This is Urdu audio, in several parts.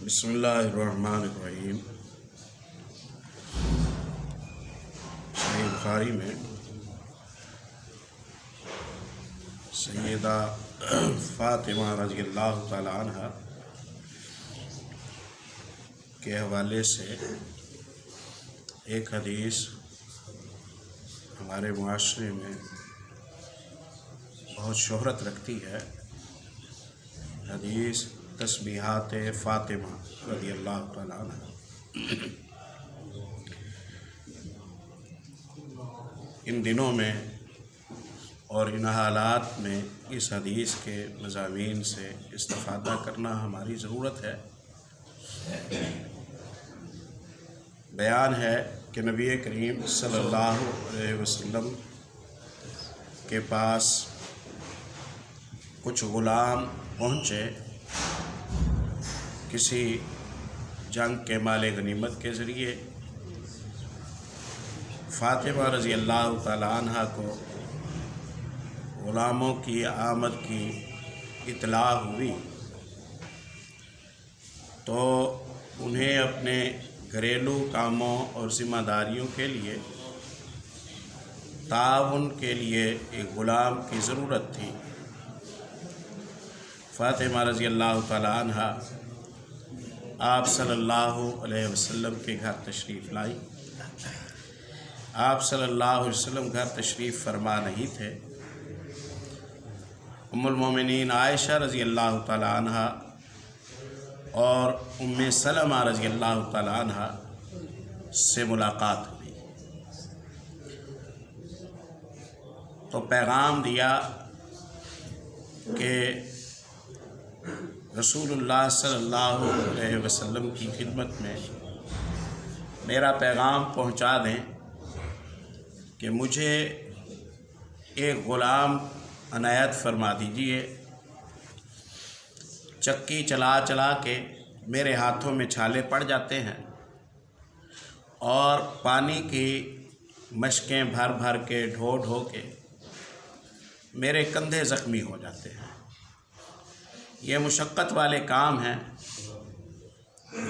بسم اللہ الرحمن الرحیم۔ صحیح بخاری میں سیدہ فاطمہ رضی اللہ تعالی عنہ کے حوالے سے ایک حدیث ہمارے معاشرے میں بہت شہرت رکھتی ہے۔ حدیث تسبیحات فاطمہ رضی اللہ تعالیٰ عنہ۔ ان دنوں میں اور ان حالات میں اس حدیث کے مضامین سے استفادہ کرنا ہماری ضرورت ہے۔ بیان ہے کہ نبی کریم صلی اللہ علیہ وسلم کے پاس کچھ غلام پہنچے کسی جنگ کے مال غنیمت کے ذریعے۔ فاطمہ رضی اللہ تعالی عنہ کو غلاموں کی آمد کی اطلاع ہوئی تو انہیں اپنے گھریلو کاموں اور ذمہ داریوں کے لیے تعاون کے لیے ایک غلام کی ضرورت تھی۔ فاطمہ رضی اللہ تعالی عنہ آپ صلی اللہ علیہ وسلم کے گھر تشریف لائی۔ آپ صلی اللہ علیہ وسلم گھر تشریف فرما نہیں تھے۔ ام المومنین عائشہ رضی اللہ تعالی عنہ اور ام سلمہ رضی اللہ تعالی عنہ سے ملاقات ہوئی تو پیغام دیا کہ رسول اللہ صلی اللہ علیہ وسلم کی خدمت میں میرا پیغام پہنچا دیں کہ مجھے ایک غلام عنایت فرما دیجیے۔ چکی چلا چلا کے میرے ہاتھوں میں چھالے پڑ جاتے ہیں اور پانی کی مشکیں بھر بھر کے ڈھو ڈھو کے میرے کندھے زخمی ہو جاتے ہیں۔ یہ مشقت والے کام ہیں۔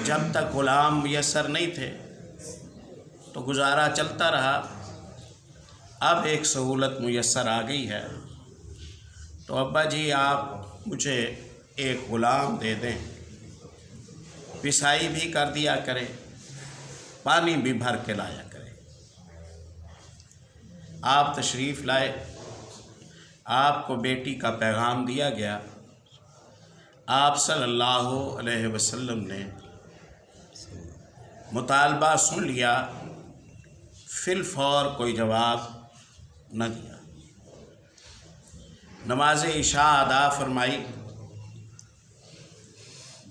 جب تک غلام میسر نہیں تھے تو گزارا چلتا رہا۔ اب ایک سہولت میسر آ گئی ہے تو ابا جی آپ مجھے ایک غلام دے دیں، پسائی بھی کر دیا کرے، پانی بھی بھر کے لایا کرے۔ آپ تشریف لائے، آپ کو بیٹی کا پیغام دیا گیا۔ آپ صلی اللہ علیہ وسلم نے مطالبہ سن لیا، فی الفور کوئی جواب نہ دیا۔ نماز عشاء ادا فرمائی،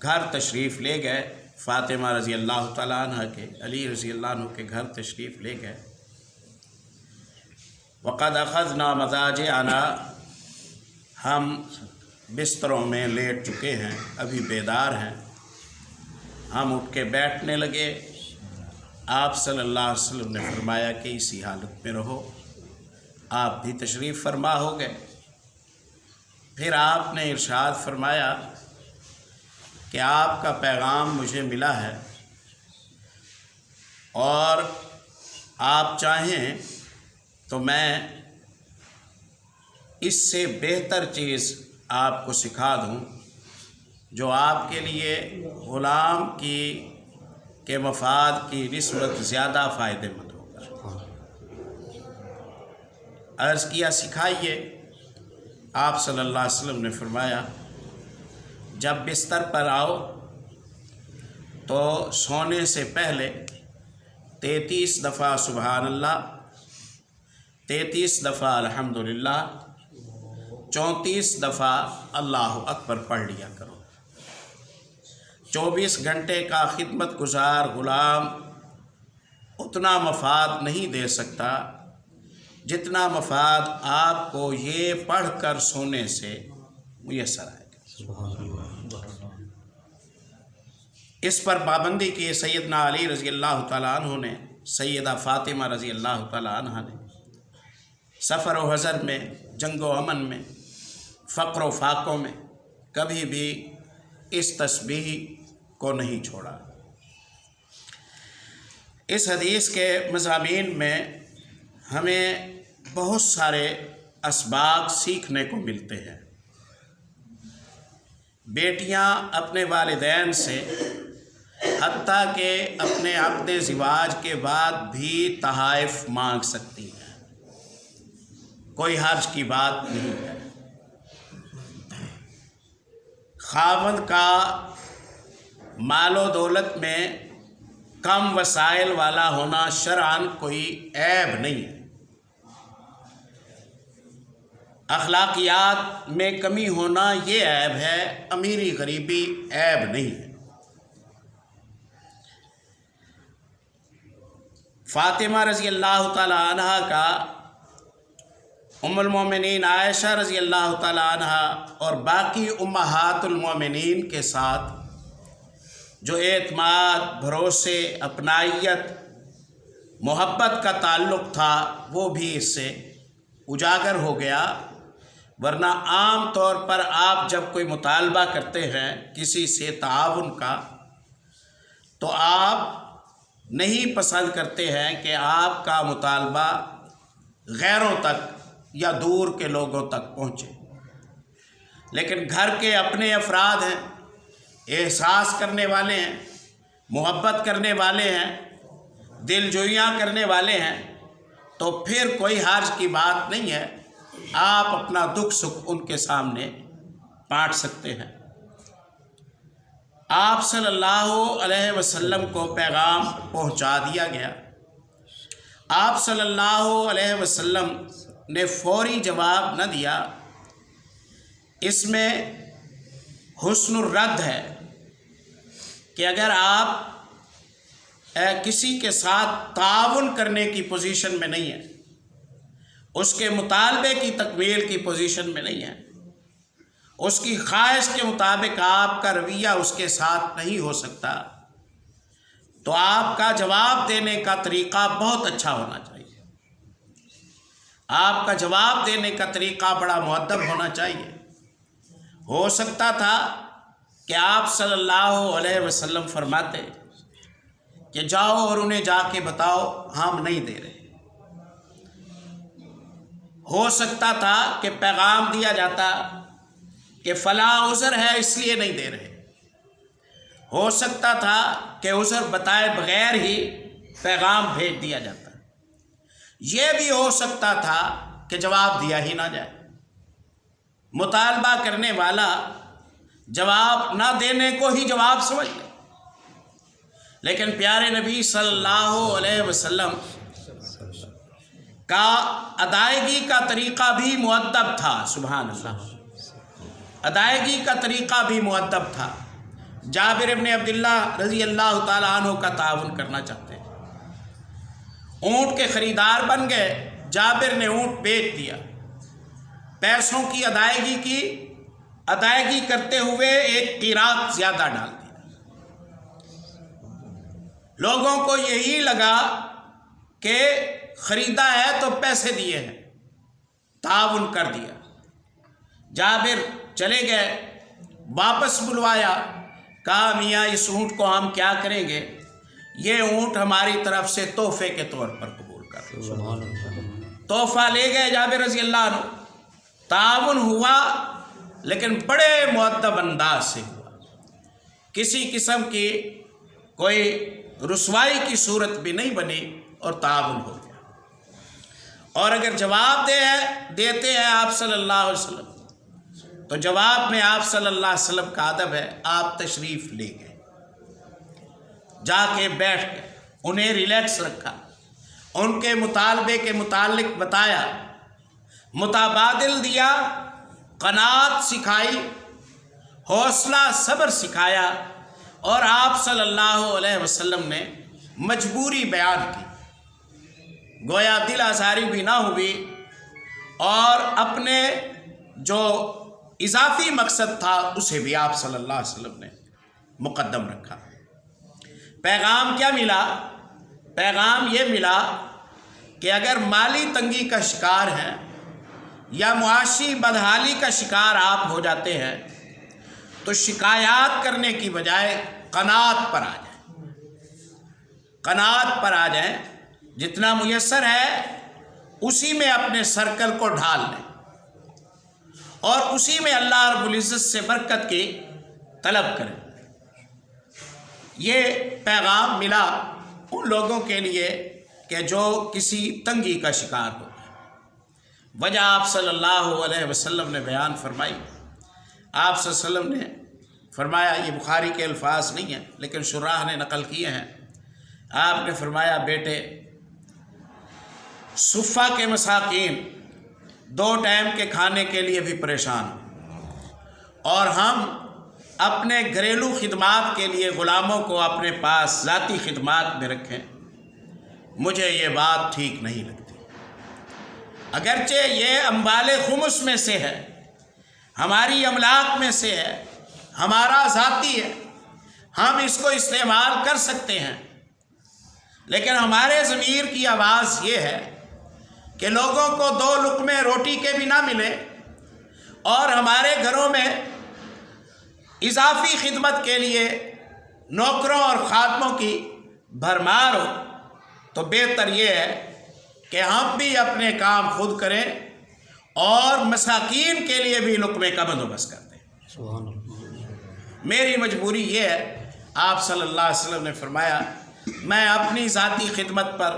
گھر تشریف لے گئے۔ فاطمہ رضی اللہ تعالیٰ عنہ کے علی رضی اللہ عنہ کے گھر تشریف لے گئے۔ وقد اخذنا مضاجعنا، ہم بستروں میں لیٹ چکے ہیں، ابھی بیدار ہیں۔ ہم اٹھ کے بیٹھنے لگے۔ آپ صلی اللہ علیہ وسلم نے فرمایا کہ اسی حالت میں رہو۔ آپ بھی تشریف فرما ہو گئے۔ پھر آپ نے ارشاد فرمایا کہ آپ کا پیغام مجھے ملا ہے اور آپ چاہیں تو میں اس سے بہتر چیز آپ کو سکھا دوں جو آپ کے لیے غلام کے مفاد کی نسبت زیادہ فائدہ مند ہوگا۔ عرض کیا سکھائیے۔ آپ صلی اللہ علیہ وسلم نے فرمایا جب بستر پر آؤ تو سونے سے پہلے 33 دفعہ سبحان اللہ، 33 دفعہ الحمدللہ، 34 دفعہ اللہ اکبر پڑھ لیا کرو۔ 24 گھنٹے کا خدمت گزار غلام اتنا مفاد نہیں دے سکتا جتنا مفاد آپ کو یہ پڑھ کر سونے سے میسر آئے گا۔ اس پر پابندی کی سیدنا علی رضی اللہ تعالیٰ عنہ نے، سیدہ فاطمہ رضی اللہ تعالیٰ عنہ نے سفر و حضر میں، جنگ و امن میں، فقر و فاقوں میں کبھی بھی اس تسبیح کو نہیں چھوڑا۔ اس حدیث کے مضامین میں ہمیں بہت سارے اسباق سیکھنے کو ملتے ہیں۔ بیٹیاں اپنے والدین سے حتیٰ کہ اپنے عقد زواج کے بعد بھی تحائف مانگ سکتی ہیں، کوئی حرج کی بات نہیں ہے۔ خاوند کا مال و دولت میں کم وسائل والا ہونا شرعاً کوئی عیب نہیں ہے۔ اخلاقیات میں کمی ہونا یہ عیب ہے، امیری غریبی عیب نہیں ہے۔ فاطمہ رضی اللہ تعالی عنہ کا ام المومنین عائشہ رضی اللہ تعالی عنہ اور باقی امہات المومنین کے ساتھ جو اعتماد، بھروسے، اپنائیت، محبت کا تعلق تھا وہ بھی اس سے اجاگر ہو گیا۔ ورنہ عام طور پر آپ جب کوئی مطالبہ کرتے ہیں کسی سے تعاون کا تو آپ نہیں پسند کرتے ہیں کہ آپ کا مطالبہ غیروں تک یا دور کے لوگوں تک پہنچے، لیکن گھر کے اپنے افراد ہیں، احساس کرنے والے ہیں، محبت کرنے والے ہیں، دل جوئیاں کرنے والے ہیں، تو پھر کوئی حرج کی بات نہیں ہے، آپ اپنا دکھ سکھ ان کے سامنے بانٹ سکتے ہیں۔ آپ صلی اللہ علیہ وسلم کو پیغام پہنچا دیا گیا۔ آپ صلی اللہ علیہ وسلم نے فوری جواب نہ دیا۔ اس میں حسن الرد ہے کہ اگر آپ کسی کے ساتھ تعاون کرنے کی پوزیشن میں نہیں ہیں، اس کے مطالبے کی تکمیل کی پوزیشن میں نہیں ہیں، اس کی خواہش کے مطابق آپ کا رویہ اس کے ساتھ نہیں ہو سکتا، تو آپ کا جواب دینے کا طریقہ بہت اچھا ہونا چاہیے۔ آپ کا جواب دینے کا طریقہ بڑا مؤدب ہونا چاہیے۔ ہو سکتا تھا کہ آپ صلی اللہ علیہ وسلم فرماتے کہ جاؤ اور انہیں جا کے بتاؤ ہم نہیں دے رہے۔ ہو سکتا تھا کہ پیغام دیا جاتا کہ فلاں عذر ہے اس لیے نہیں دے رہے۔ ہو سکتا تھا کہ عذر بتائے بغیر ہی پیغام بھیج دیا جاتا۔ یہ بھی ہو سکتا تھا کہ جواب دیا ہی نہ جائے، مطالبہ کرنے والا جواب نہ دینے کو ہی جواب سمجھ لے۔ لیکن پیارے نبی صلی اللہ علیہ وسلم کا ادائیگی کا طریقہ بھی مؤدب تھا۔ سبحان اللہ، ادائیگی کا طریقہ بھی مؤدب تھا۔ جابر ابن عبداللہ رضی اللہ تعالیٰ عنہ کا تعاون کرنا چاہتے ہیں، اونٹ کے خریدار بن گئے، جابر نے اونٹ بیچ دیا، پیسوں کی ادائیگی کرتے ہوئے ایک قیراط زیادہ ڈال دیا۔ لوگوں کو یہی لگا کہ خریدا ہے تو پیسے دیے ہیں، تعاون کر دیا۔ جابر چلے گئے، واپس بلوایا، کہا میاں اس اونٹ کو ہم کیا کریں گے، یہ اونٹ ہماری طرف سے تحفے کے طور پر قبول کر لو۔ تحفہ لے گئے جابر رضی اللہ عنہ، تعاون ہوا لیکن بڑے مؤدب انداز سے ہوا، کسی قسم کی کوئی رسوائی کی صورت بھی نہیں بنی اور تعاون ہو گیا۔ اور اگر جواب دیتے ہیں آپ صلی اللہ علیہ وسلم تو جواب میں آپ صلی اللہ علیہ وسلم کا ادب ہے، آپ تشریف لے گئے، جا کے بیٹھ گئے، انہیں ریلیکس رکھا، ان کے مطالبے کے متعلق بتایا، متبادل دیا، قناعت سکھائی، حوصلہ صبر سکھایا، اور آپ صلی اللہ علیہ وسلم نے مجبوری بیان کی، گویا دل آزاری بھی نہ ہوئی، اور اپنے جو اضافی مقصد تھا اسے بھی آپ صلی اللہ علیہ وسلم نے مقدم رکھا۔ پیغام کیا ملا؟ پیغام یہ ملا کہ اگر مالی تنگی کا شکار ہیں یا معاشی بدحالی کا شکار آپ ہو جاتے ہیں تو شکایات کرنے کی بجائے قناعت پر آ جائیں، قناعت پر آ جائیں، جتنا میسر ہے اسی میں اپنے سرکل کو ڈھال لیں اور اسی میں اللہ رب العزت سے برکت کی طلب کریں۔ یہ پیغام ملا ان لوگوں کے لیے کہ جو کسی تنگی کا شکار ہو۔ وجہ آپ صلی اللہ علیہ وسلم نے بیان فرمائی۔ آپ صلی اللہ علیہ وسلم نے فرمایا، یہ بخاری کے الفاظ نہیں ہیں لیکن شراح نے نقل کیے ہیں، آپ نے فرمایا بیٹے، صفہ کے مساکین 2 ٹائم کے کھانے کے لیے بھی پریشان ہیں اور ہم اپنے گھریلو خدمات کے لیے غلاموں کو اپنے پاس ذاتی خدمات میں رکھیں، مجھے یہ بات ٹھیک نہیں لگتی۔ اگرچہ یہ اموال خمس میں سے ہے، ہماری املاک میں سے ہے، ہمارا ذاتی ہے، ہم اس کو استعمال کر سکتے ہیں، لیکن ہمارے ضمیر کی آواز یہ ہے کہ لوگوں کو 2 لقمے روٹی کے بھی نہ ملے اور ہمارے گھروں میں اضافی خدمت کے لیے نوکروں اور خادموں کی بھرمار ہو، تو بہتر یہ ہے کہ ہم بھی اپنے کام خود کریں اور مساکین کے لیے بھی لقمے کا بندوبست کر دیں۔ سبحان اللہ۔ میری مجبوری یہ ہے، آپ صلی اللہ علیہ وسلم نے فرمایا، میں اپنی ذاتی خدمت پر،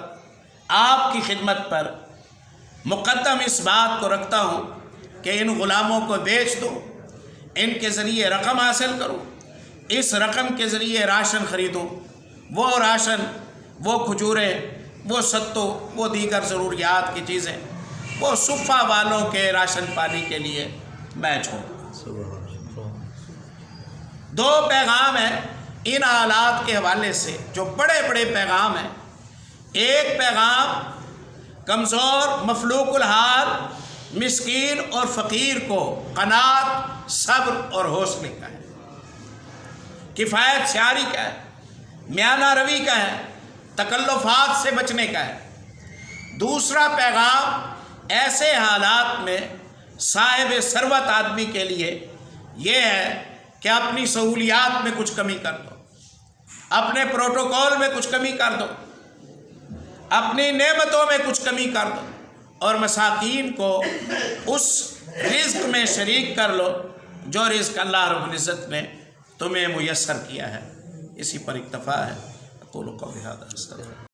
آپ کی خدمت پر مقدم اس بات کو رکھتا ہوں کہ ان غلاموں کو بیچ دوں، ان کے ذریعے رقم حاصل کروں، اس رقم کے ذریعے راشن خریدوں، وہ راشن، وہ کھجوریں، وہ ستو، وہ دیگر ضروریات کی چیزیں، وہ صفہ والوں کے راشن پانی کے لیے میں چھوڑوں۔ 2 پیغام ہیں ان حالات کے حوالے سے جو بڑے بڑے پیغام ہیں۔ ایک پیغام کمزور، مفلوق الحال، مسکین اور فقیر کو قناعت، صبر اور حوصلے کا ہے، کفایت شعاری کا ہے، میانہ روی کا ہے، تکلفات سے بچنے کا ہے۔ دوسرا پیغام ایسے حالات میں صاحب ثروت آدمی کے لیے یہ ہے کہ اپنی سہولیات میں کچھ کمی کر دو، اپنے پروٹوکول میں کچھ کمی کر دو، اپنی نعمتوں میں کچھ کمی کر دو اور مساکین کو اس رزق میں شریک کر لو جو رزق اللہ رب العزت نے تمہیں میسر کیا ہے۔ اسی پر اکتفا ہے۔ اقول قولی ھذا استغفر